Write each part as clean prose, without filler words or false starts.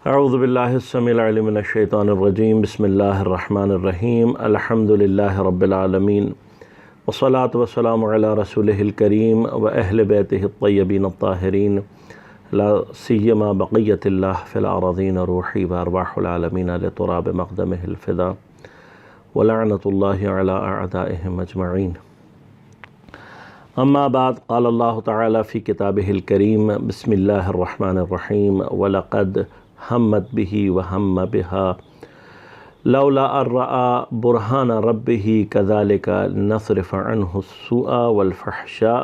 اعوذ باللہ السمیع العلیم من الشیطان الرجیم بسم اللہ الرحمن الرحیم الحمد للہ رب العالمین والصلاة والسلام علی رسولہ الکریم و اہل بیتہ الطیبین الطاہرین لا سیما بقیت اللہ فی الارضین روحی و ارواح العالمین لتراب مقدمہ الفدا ولعنت اللہ علی اعدائہم اجمعین. اما بعد قال اللہ تعالی فی کتابہ الکریم بسم اللہ الرحمن الرحیم وَلَقَدْ ہمت بِهِ وَهَمَّ بِهَا لولا ان رأى برہان ربه كذلك نصرف عنه السوء والفحشاء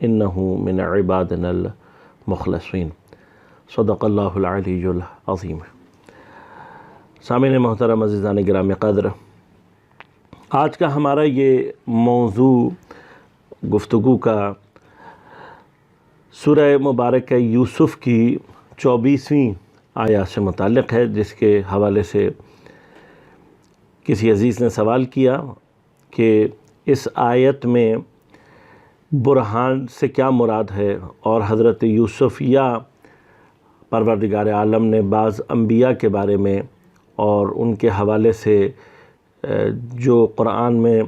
انه من عبادنا المخلصین. صدق اللہ العلی العظیم. سامعین محترم عزیزان گرامی قدر، آج کا ہمارا یہ موضوع گفتگو کا سورہ مبارکہ یوسف کی 24ویں آیات سے متعلق ہے، جس کے حوالے سے کسی عزیز نے سوال کیا کہ اس آیت میں برہان سے کیا مراد ہے، اور حضرت یوسف یا پروردگار عالم نے بعض انبیاء کے بارے میں اور ان کے حوالے سے جو قرآن میں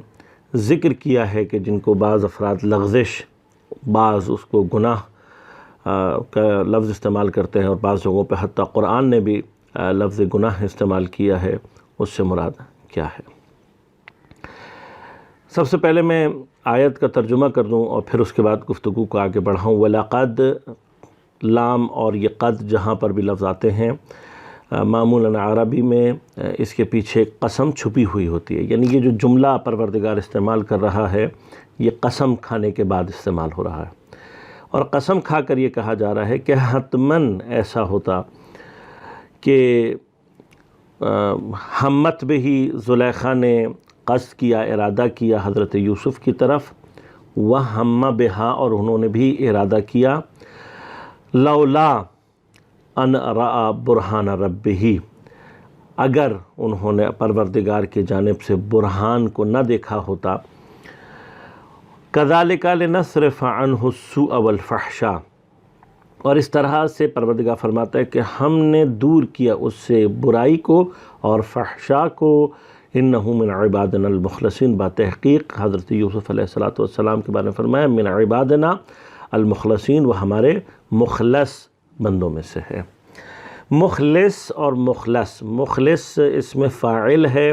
ذکر کیا ہے کہ جن کو بعض افراد لغزش، بعض اس کو گناہ کا لفظ استعمال کرتے ہیں، اور بعض جگہوں پہ حتیٰ قرآن نے بھی لفظ گناہ استعمال کیا ہے، اس سے مراد کیا ہے. سب سے پہلے میں آیت کا ترجمہ کر دوں اور پھر اس کے بعد گفتگو کو آگے بڑھاؤں. وَلَقَدْ لام اور یہ قد جہاں پر بھی لفظ آتے ہیں معمولاً عربی میں اس کے پیچھے ایک قسم چھپی ہوئی ہوتی ہے، یعنی یہ جو جملہ پروردگار استعمال کر رہا ہے یہ قسم کھانے کے بعد استعمال ہو رہا ہے، اور قسم کھا کر یہ کہا جا رہا ہے کہ حتماً ایسا ہوتا کہ ہمت بہی زلیخا نے قصد کیا، ارادہ کیا حضرت یوسف کی طرف، وَهَمَّ بِهَا اور انہوں نے بھی ارادہ کیا، لولا ان رأى برہان ربہ اگر انہوں نے پروردگار کی جانب سے برہان کو نہ دیکھا ہوتا، كَذَلِكَ لِنَصْرِفَ عَنْهُ السُّوءَ وَالْفَحْشَاءَ اور اس طرح سے پروردگار فرماتا ہے کہ ہم نے دور کیا اس سے برائی کو اور فحشاء کو، اِنَّهُ مِنْ عِبَادِنَا الْمُخْلَصِينَ بتحقیق حضرت یوسف علیہ السلام کے بارے میں فرمایا من عبادنا المخلصین، وہ ہمارے مخلص بندوں میں سے ہے. مخلص اور مخلص اس میں فاعل ہے،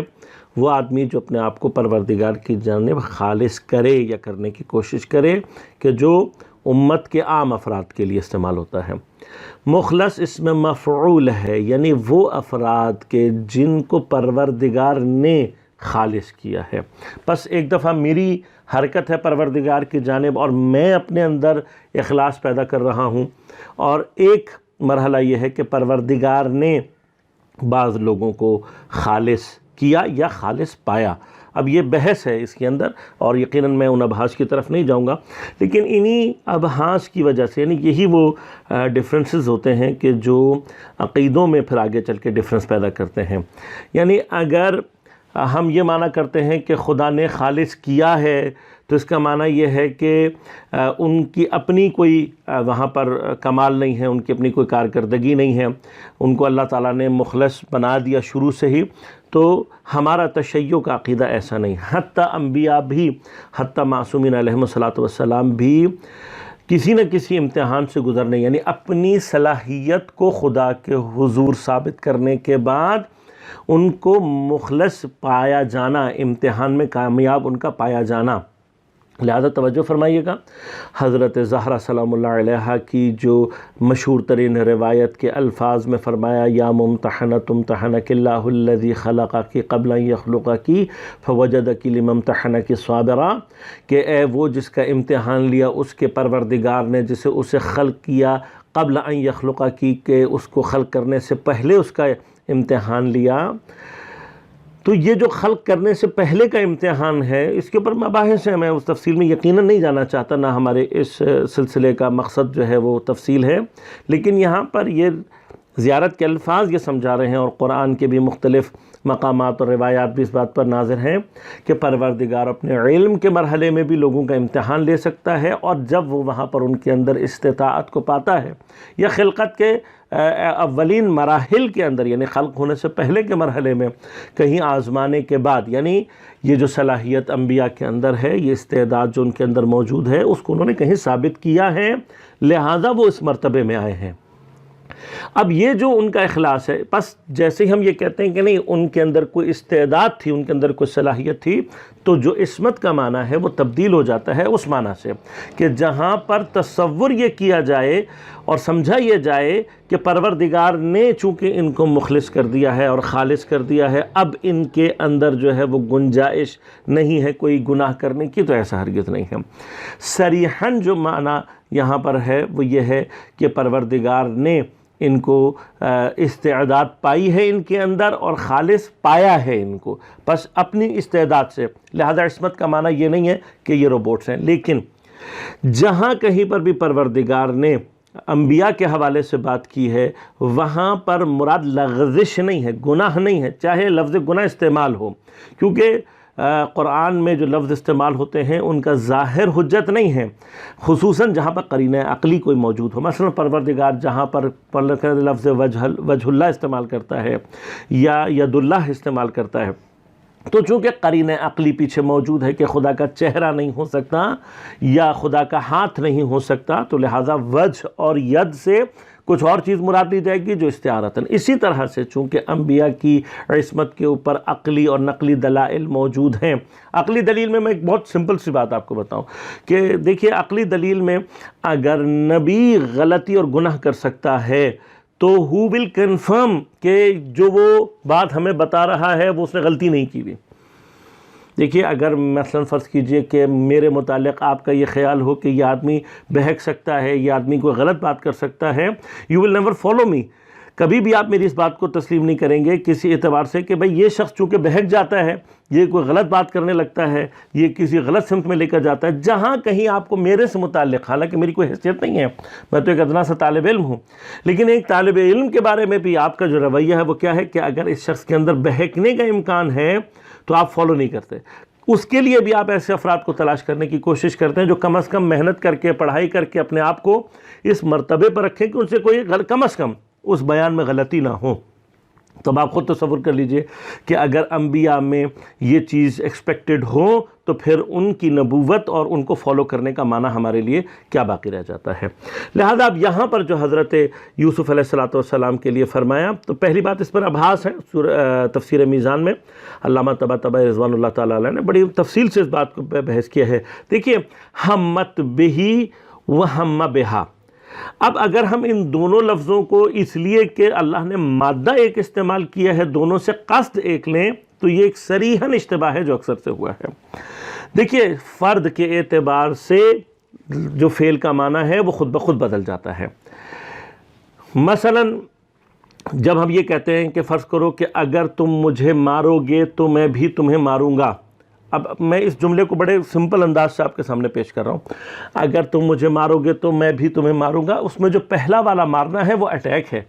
وہ آدمی جو اپنے آپ کو پروردگار کی جانب خالص کرے یا کرنے کی کوشش کرے، کہ جو امت کے عام افراد کے لیے استعمال ہوتا ہے. مخلص اس میں مفعول ہے، یعنی وہ افراد کے جن کو پروردگار نے خالص کیا ہے. بس ایک دفعہ میری حرکت ہے پروردگار کی جانب اور میں اپنے اندر اخلاص پیدا کر رہا ہوں، اور ایک مرحلہ یہ ہے کہ پروردگار نے بعض لوگوں کو خالص کیا یا خالص پایا. اب یہ بحث ہے اس کے اندر، اور یقیناً میں ان ابحاث کی طرف نہیں جاؤں گا، لیکن انہی ابحاث کی وجہ سے، یعنی یہی وہ ڈفرینسز ہوتے ہیں کہ جو عقیدوں میں پھر آگے چل کے ڈفرینس پیدا کرتے ہیں. یعنی اگر ہم یہ معنی کرتے ہیں کہ خدا نے خالص کیا ہے تو اس کا معنی یہ ہے کہ ان کی اپنی کوئی وہاں پر کمال نہیں ہے، ان کی اپنی کوئی کارکردگی نہیں ہے، ان کو اللہ تعالیٰ نے مخلص بنا دیا شروع سے ہی. تو ہمارا تشیع کا عقیدہ ایسا نہیں. حتیٰ انبیاء بھی، حتیٰ معصومین علیہم السلام بھی کسی نہ کسی امتحان سے گزرنے، یعنی اپنی صلاحیت کو خدا کے حضور ثابت کرنے کے بعد ان کو مخلص پایا جانا، امتحان میں کامیاب ان کا پایا جانا. لہذا توجہ فرمائیے گا، حضرت زہرا سلام اللہ علیہا کی جو مشہور ترین روایت کے الفاظ میں فرمایا یا ممتحنۃ امتحنک اللہ الذی خلقک قبل ان یخلقک فوجدک لممتحنک صابرا، کہ اے وہ جس کا امتحان لیا اس کے پروردگار نے جسے اسے خلق کیا قبل ان یخلقک، کہ اس کو خلق کرنے سے پہلے اس کا امتحان لیا. تو یہ جو خلق کرنے سے پہلے کا امتحان ہے، اس کے اوپر مباحث ہیں، میں اس تفصیل میں یقیناً نہیں جانا چاہتا، نہ ہمارے اس سلسلے کا مقصد جو ہے وہ تفصیل ہے. لیکن یہاں پر یہ زیارت کے الفاظ یہ سمجھا رہے ہیں، اور قرآن کے بھی مختلف مقامات اور روایات بھی اس بات پر نازل ہیں کہ پروردگار اپنے علم کے مرحلے میں بھی لوگوں کا امتحان لے سکتا ہے، اور جب وہ وہاں پر ان کے اندر استطاعت کو پاتا ہے یا خلقت کے اولین مراحل کے اندر، یعنی خلق ہونے سے پہلے کے مرحلے میں کہیں آزمانے کے بعد، یعنی یہ جو صلاحیت انبیاء کے اندر ہے، یہ استعداد جو ان کے اندر موجود ہے، اس کو انہوں نے کہیں ثابت کیا ہے، لہٰذا وہ اس مرتبے میں آئے ہیں۔ اب یہ جو ان کا اخلاص ہے، بس جیسے ہی ہم یہ کہتے ہیں کہ نہیں ان کے اندر کوئی استعداد تھی، ان کے اندر کوئی صلاحیت تھی، تو جو عصمت کا معنی ہے وہ تبدیل ہو جاتا ہے اس معنی سے کہ جہاں پر تصور یہ کیا جائے اور سمجھا یہ جائے کہ پروردگار نے چونکہ ان کو مخلص کر دیا ہے اور خالص کر دیا ہے، اب ان کے اندر جو ہے وہ گنجائش نہیں ہے کوئی گناہ کرنے کی، تو ایسا ہرگز نہیں ہے۔ صریحاً جو معنی یہاں پر ہے وہ یہ ہے کہ پروردگار نے ان کو استعداد پائی ہے ان کے اندر، اور خالص پایا ہے ان کو بس اپنی استعداد سے، لہذا عصمت کا معنی یہ نہیں ہے کہ یہ روبوٹس ہیں۔ لیکن جہاں کہیں پر بھی پروردگار نے انبیاء کے حوالے سے بات کی ہے، وہاں پر مراد لغزش نہیں ہے، گناہ نہیں ہے، چاہے لفظ گناہ استعمال ہو، کیونکہ قرآن میں جو لفظ استعمال ہوتے ہیں ان کا ظاہر حجت نہیں ہے، خصوصاً جہاں پر قرینہ عقلی کوئی موجود ہو۔ مثلا پروردگار جہاں پر لفظ وجہ اللہ استعمال کرتا ہے یا ید اللہ استعمال کرتا ہے، تو چونکہ قرینہ عقلی پیچھے موجود ہے کہ خدا کا چہرہ نہیں ہو سکتا یا خدا کا ہاتھ نہیں ہو سکتا، تو لہٰذا وجہ اور ید سے کچھ اور چیز مراد لی جائے گی جو استعارتاً۔ اسی طرح سے چونکہ انبیاء کی عصمت کے اوپر عقلی اور نقلی دلائل موجود ہیں۔ عقلی دلیل میں ایک بہت سمپل سی بات آپ کو بتاؤں کہ دیکھیے، عقلی دلیل میں اگر نبی غلطی اور گناہ کر سکتا ہے تو ہو ول کنفرم کہ جو وہ بات ہمیں بتا رہا ہے وہ اس نے غلطی نہیں کی ہوئی۔ دیکھیے، اگر مثلا فرض کیجئے کہ میرے متعلق آپ کا یہ خیال ہو کہ یہ آدمی بہک سکتا ہے، یہ آدمی کوئی غلط بات کر سکتا ہے، you will never follow me, کبھی بھی آپ میری اس بات کو تسلیم نہیں کریں گے کسی اعتبار سے کہ بھئی یہ شخص چونکہ بہک جاتا ہے، یہ کوئی غلط بات کرنے لگتا ہے، یہ کسی غلط سمت میں لے کر جاتا ہے۔ جہاں کہیں آپ کو میرے سے متعلق، حالانکہ میری کوئی حیثیت نہیں ہے، میں تو ایک ادنا سا طالب علم ہوں، لیکن ایک طالب علم کے بارے میں بھی آپ کا جو رویہ ہے وہ کیا ہے کہ اگر اس شخص کے اندر بہکنے کا امکان ہے تو آپ فالو نہیں کرتے۔ اس کے لیے بھی آپ ایسے افراد کو تلاش کرنے کی کوشش کرتے ہیں جو کم از کم محنت کر کے، پڑھائی کر کے اپنے آپ کو اس مرتبے پر رکھیں کہ ان سے کوئی کم از کم اس بیان میں غلطی نہ ہو۔ تو اب آپ خود تصور کر لیجئے کہ اگر انبیاء میں یہ چیز ایکسپیکٹڈ ہو تو پھر ان کی نبوت اور ان کو فالو کرنے کا معنی ہمارے لیے کیا باقی رہ جاتا ہے۔ لہذا اب یہاں پر جو حضرت یوسف علیہ السلام کے لیے فرمایا، تو پہلی بات اس پر ابحاث ہے تفسیر میزان میں، علامہ طباطبائی رضوان اللہ تعالیٰ علیہ نے بڑی تفصیل سے اس بات کو بحث کیا ہے۔ دیکھیے، ہمت بہی و ہم بہا، اب اگر ہم ان دونوں لفظوں کو اس لیے کہ اللہ نے مادہ ایک استعمال کیا ہے، دونوں سے قصد ایک لیں، تو یہ ایک صریحاً اشتباہ ہے جو اکثر سے ہوا ہے۔ دیکھیے، فرد کے اعتبار سے جو فعل کا معنی ہے وہ خود بخود بدل جاتا ہے۔ مثلا جب ہم یہ کہتے ہیں کہ فرض کرو کہ اگر تم مجھے مارو گے تو میں بھی تمہیں ماروں گا، اب میں اس جملے کو بڑے سمپل انداز سے آپ کے سامنے پیش کر رہا ہوں، اگر تم مجھے مارو گے تو میں بھی تمہیں ماروں گا، اس میں جو پہلا والا مارنا ہے وہ اٹیک ہے،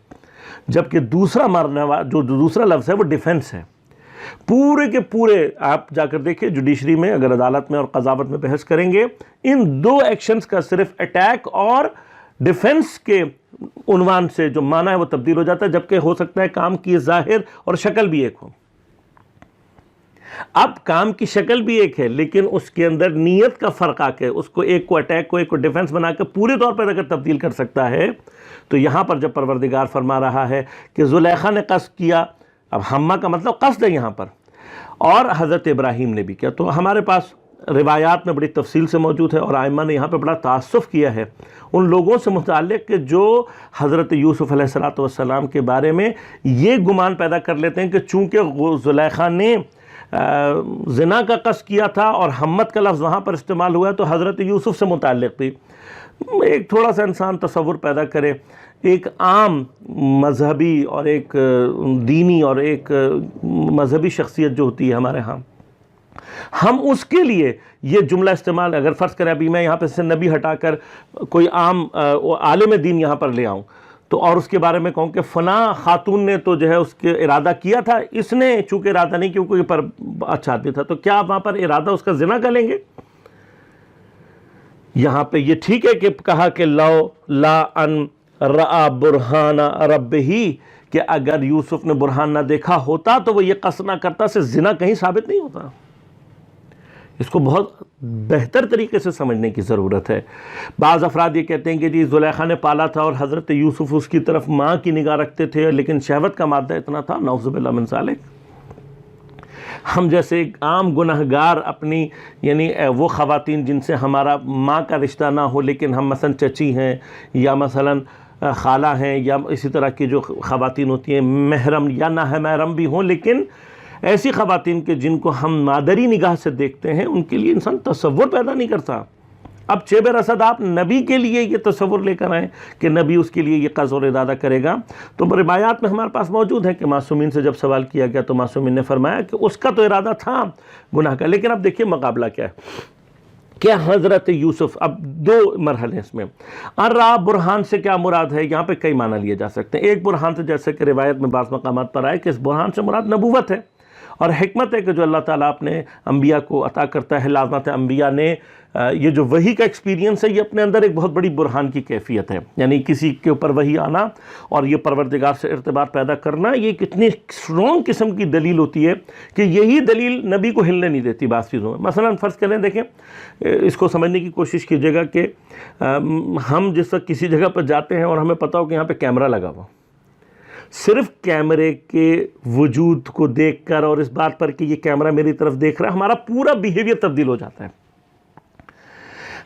جبکہ دوسرا مارنا جو دوسرا لفظ ہے وہ ڈیفنس ہے۔ پورے کے پورے آپ جا کر دیکھیں جوڈیشری میں، اگر عدالت میں اور قضاوت میں بحث کریں گے، ان دو ایکشنز کا صرف اٹیک اور ڈیفنس کے عنوان سے جو معنی ہے وہ تبدیل ہو جاتا ہے، جبکہ ہو سکتا ہے کام کی ظاہر اور شکل بھی ایک ہو۔ اب کام کی شکل بھی ایک ہے لیکن اس کے اندر نیت کا فرق آ کے اس کو ایک کو اٹیک کو ایک کو ڈیفنس بنا کے پورے طور پر اگر تبدیل کر سکتا ہے، تو یہاں پر جب پروردگار فرما رہا ہے کہ زلیخا نے قصد کیا، اب ہمہ کا مطلب قصد ہے یہاں پر، اور حضرت ابراہیم نے بھی کیا، تو ہمارے پاس روایات میں بڑی تفصیل سے موجود ہے، اور ائمہ نے یہاں پہ بڑا تعصف کیا ہے ان لوگوں سے متعلق کہ جو حضرت یوسف علیہ السلام کے بارے میں یہ گمان پیدا کر لیتے ہیں کہ چونکہ زلیخا نے زنا کا قصد کیا تھا اور ہمت کا لفظ وہاں پر استعمال ہوا ہے تو حضرت یوسف سے متعلق بھی ایک تھوڑا سا انسان تصور پیدا کرے، ایک عام مذہبی اور ایک دینی اور ایک مذہبی شخصیت جو ہوتی ہے ہمارے ہاں، ہم اس کے لیے یہ جملہ استعمال، اگر فرض کریں ابھی میں یہاں پہ سے نبی ہٹا کر کوئی عام عالم دین یہاں پر لے آؤں تو اور اس کے بارے میں کہوں کہ فلاں خاتون نے تو جو ہے اس کے ارادہ کیا تھا، اس نے چونکہ ارادہ نہیں کیونکہ پر اچھا آدمی تھا، تو کیا آپ وہاں پر ارادہ اس کا زنا کا لیں گے؟ یہاں پہ یہ ٹھیک ہے کہ کہا کہ لو لا ان رأى برہان ربہ، کہ اگر یوسف نے برہان نہ دیکھا ہوتا تو وہ یہ قصد نہ کرتا، سے زنا کہیں ثابت نہیں ہوتا۔ اس کو بہت بہتر طریقے سے سمجھنے کی ضرورت ہے۔ بعض افراد یہ کہتے ہیں کہ جی زلیخا نے پالا تھا اور حضرت یوسف اس کی طرف ماں کی نگاہ رکھتے تھے، لیکن شہوت کا مادہ اتنا تھا، نعوذ باللہ من ذالک۔ ہم جیسے ایک عام گنہگار اپنی یعنی وہ خواتین جن سے ہمارا ماں کا رشتہ نہ ہو لیکن ہم مثلا چچی ہیں یا مثلا خالہ ہیں، یا اسی طرح کی جو خواتین ہوتی ہیں محرم یا نہ محرم بھی ہوں، لیکن ایسی خواتین کے جن کو ہم مادری نگاہ سے دیکھتے ہیں، ان کے لیے انسان تصور پیدا نہیں کرتا۔ اب چیب رسد آپ نبی کے لیے یہ تصور لے کر آئیں کہ نبی اس کے لیے یہ قصد اور ارادہ کرے گا، تو روایات میں ہمارے پاس موجود ہے کہ معصومین سے جب سوال کیا گیا تو معصومین نے فرمایا کہ اس کا تو ارادہ تھا گناہ کا۔ لیکن اب دیکھیے مقابلہ کیا ہے کہ حضرت یوسف، اب دو مرحلے اس میں۔ الرا برہان سے کیا مراد ہے؟ یہاں پہ کئی معنی لیے جا سکتے ہیں۔ ایک برہان سے جیسے کہ روایت میں بعض مقامات پر آئے کہ اس برہان سے مراد نبوت ہے اور حکمت ہے کہ جو اللہ تعالیٰ اپنے انبیاء کو عطا کرتا ہے۔ لازمات انبیاء نے یہ جو وحی کا ایکسپیرینس ہے، یہ اپنے اندر ایک بہت بڑی برہان کی کیفیت ہے، یعنی کسی کے اوپر وحی آنا اور یہ پروردگار سے ارتباط پیدا کرنا، یہ کتنی اسٹرانگ قسم کی دلیل ہوتی ہے کہ یہی دلیل نبی کو ہلنے نہیں دیتی بعض چیزوں میں۔ مثلا فرض کریں، دیکھیں اس کو سمجھنے کی کوشش کیجیے گا کہ ہم جس وقت کسی جگہ پر جاتے ہیں اور ہمیں پتا ہو کہ یہاں پہ کیمرہ لگا ہوا، صرف کیمرے کے وجود کو دیکھ کر اور اس بات پر کہ یہ کیمرہ میری طرف دیکھ رہا ہے، ہمارا پورا بیہیویئر تبدیل ہو جاتا ہے۔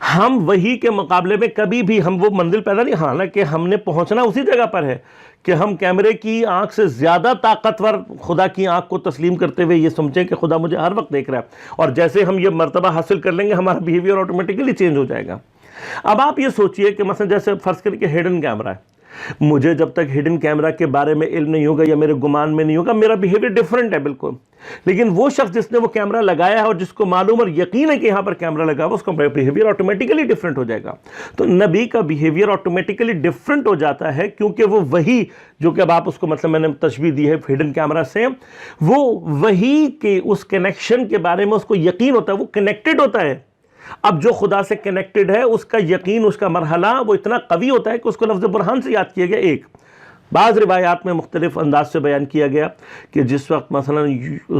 ہم وہی کے مقابلے میں کبھی بھی ہم وہ منزل پیدا نہیں، حالانکہ ہم نے پہنچنا اسی جگہ پر ہے کہ ہم کیمرے کی آنکھ سے زیادہ طاقتور خدا کی آنکھ کو تسلیم کرتے ہوئے یہ سمجھیں کہ خدا مجھے ہر وقت دیکھ رہا ہے، اور جیسے ہم یہ مرتبہ حاصل کر لیں گے ہمارا بیہیویئر آٹومیٹکلی چینج ہو جائے گا۔ اب آپ یہ سوچئے کہ مثلا جیسے فرض کریں کہ ہڈن کیمرہ ہے، مجھے جب تک ہڈن کیمرہ کے بارے میں علم نہیں ہوگا یا میرے گمان میں نہیں ہوگا، میرا بیہیویئر ڈیفرنٹ ہے بالکل، لیکن وہ شخص جس نے وہ کیمرہ لگایا ہے اور جس کو معلوم اور یقین ہے کہ یہاں پر کیمرہ لگا ہوا، اس کا بیہیویئر آٹومیٹکلی ڈیفرنٹ ہو جائے گا۔ تو نبی کا بیہیویئر آٹومیٹکلی ڈیفرنٹ ہو جاتا ہے، کیونکہ وہ وہی جو کہ اب آپ اس کو مطلب میں نے تشبیہ دی ہے ہڈن کیمرہ سے، وہ وہی کے اس کنیکشن کے بارے میں اس کو یقین ہوتا ہے، وہ کنیکٹڈ ہوتا ہے۔ اب جو خدا سے کنیکٹڈ ہے اس کا یقین، اس کا مرحلہ وہ اتنا قوی ہوتا ہے کہ اس کو لفظ برہان سے یاد کیا گیا۔ ایک بعض روایات میں مختلف انداز سے بیان کیا گیا کہ جس وقت مثلا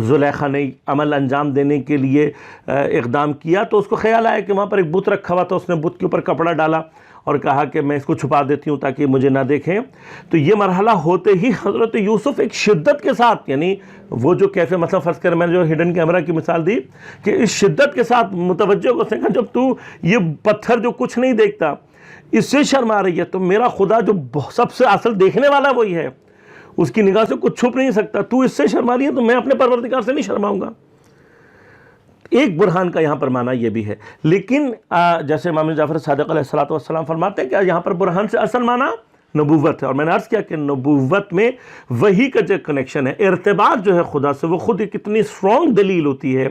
زلیخا نے عمل انجام دینے کے لیے اقدام کیا تو اس کو خیال آیا کہ وہاں پر ایک بت رکھا ہوا تھا، اس نے بت کے اوپر کپڑا ڈالا اور کہا کہ میں اس کو چھپا دیتی ہوں تاکہ مجھے نہ دیکھیں۔ تو یہ مرحلہ ہوتے ہی حضرت یوسف ایک شدت کے ساتھ، یعنی وہ جو کیسے مثلا فرض کر میں نے جو ہڈن کیمرہ کی مثال دی کہ اس شدت کے ساتھ متوجہ کو کہا جب تو یہ پتھر جو کچھ نہیں دیکھتا اس سے شرم آ رہی ہے، تو میرا خدا جو سب سے اصل دیکھنے والا وہی ہے، اس کی نگاہ سے کچھ چھپ نہیں سکتا، تو اس سے شرما رہی ہے تو میں اپنے پروردگار سے نہیں شرماؤں گا۔ ایک برہان کا یہاں پر معنی یہ بھی ہے، لیکن جیسے امام جعفر صادق علیہ السلام فرماتے ہیں کہ یہاں پر برہان سے اصل معنی نبوت ہے، اور میں نے عرض کیا کہ نبوت میں وہی کا جو کنیکشن ہے، ارتباط جو ہے خدا سے، وہ خود ایک اتنی اسٹرانگ دلیل ہوتی ہے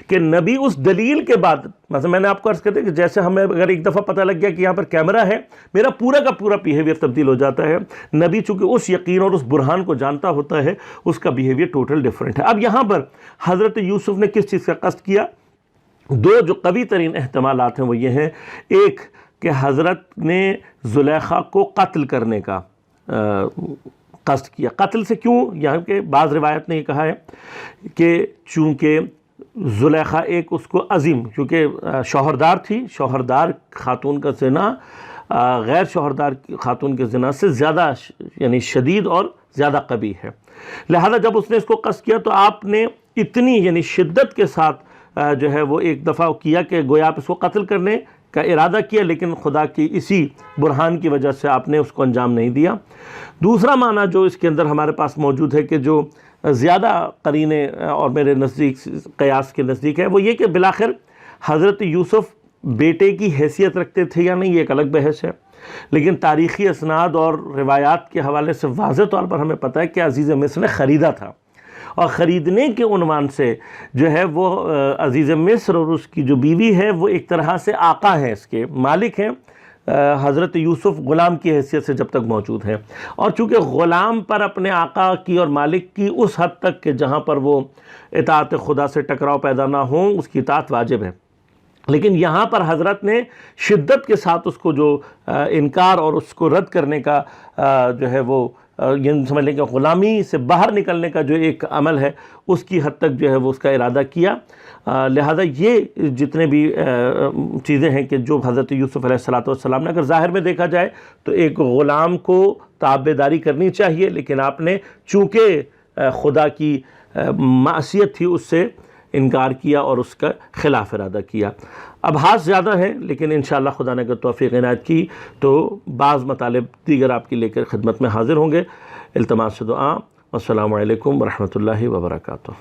کہ نبی اس دلیل کے بعد، مثلا میں نے آپ کو عرض کرتے کہ جیسے ہمیں اگر ایک دفعہ پتہ لگ گیا کہ یہاں پر کیمرہ ہے، میرا پورا کا پورا بیہیویئر تبدیل ہو جاتا ہے۔ نبی چونکہ اس یقین اور اس برہان کو جانتا ہوتا ہے، اس کا بیہیویئر ٹوٹل ڈیفرنٹ ہے۔ اب یہاں پر حضرت یوسف نے کس چیز کا قصد کیا؟ دو جو قوی ترین احتمالات ہیں وہ یہ ہیں، ایک کہ حضرت نے زلیخا کو قتل کرنے کا قصد کیا۔ قتل سے کیوں؟ یہاں کہ بعض روایت نے یہ کہا ہے کہ چونکہ زلیخا ایک اس کو عظیم، کیونکہ شوہردار تھی، شوہردار خاتون کا زنا غیر شوہردار خاتون کے زنا سے زیادہ یعنی شدید اور زیادہ قبیح ہے، لہذا جب اس نے اس کو قصد کیا تو آپ نے اتنی یعنی شدت کے ساتھ جو ہے وہ ایک دفعہ کیا کہ گویا آپ اس کو قتل کرنے کا ارادہ کیا، لیکن خدا کی اسی برہان کی وجہ سے آپ نے اس کو انجام نہیں دیا۔ دوسرا معنی جو اس کے اندر ہمارے پاس موجود ہے کہ جو زیادہ قرینے اور میرے نزدیک قیاس کے نزدیک ہے، وہ یہ کہ بالآخر حضرت یوسف بیٹے کی حیثیت رکھتے تھے یا نہیں، یہ ایک الگ بحث ہے، لیکن تاریخی اسناد اور روایات کے حوالے سے واضح طور پر ہمیں پتہ ہے کہ عزیز مصر نے خریدا تھا، اور خریدنے کے عنوان سے جو ہے وہ عزیز مصر اور اس کی جو بیوی ہے وہ ایک طرح سے آقا ہیں، اس کے مالک ہیں حضرت یوسف غلام کی حیثیت سے جب تک موجود ہیں، اور چونکہ غلام پر اپنے آقا کی اور مالک کی اس حد تک کہ جہاں پر وہ اطاعت خدا سے ٹکراؤ پیدا نہ ہوں، اس کی اطاعت واجب ہے، لیکن یہاں پر حضرت نے شدت کے ساتھ اس کو جو انکار اور اس کو رد کرنے کا جو ہے وہ یہ سمجھ لیں کہ غلامی سے باہر نکلنے کا جو ایک عمل ہے، اس کی حد تک جو ہے وہ اس کا ارادہ کیا۔ لہذا یہ جتنے بھی چیزیں ہیں کہ جو حضرت یوسف علیہ السلام نے، اگر ظاہر میں دیکھا جائے تو ایک غلام کو تابعداری کرنی چاہیے، لیکن آپ نے چونکہ خدا کی معصیت تھی اس سے انکار کیا اور اس کا خلاف ارادہ کیا۔ ابحاث زیادہ ہیں، لیکن انشاءاللہ خدا نے اگر توفیق عنایت کی تو بعض مطالب دیگر آپ کی لے کر خدمت میں حاضر ہوں گے۔ التماس دعا۔ السلام علیکم ورحمۃ اللہ وبرکاتہ۔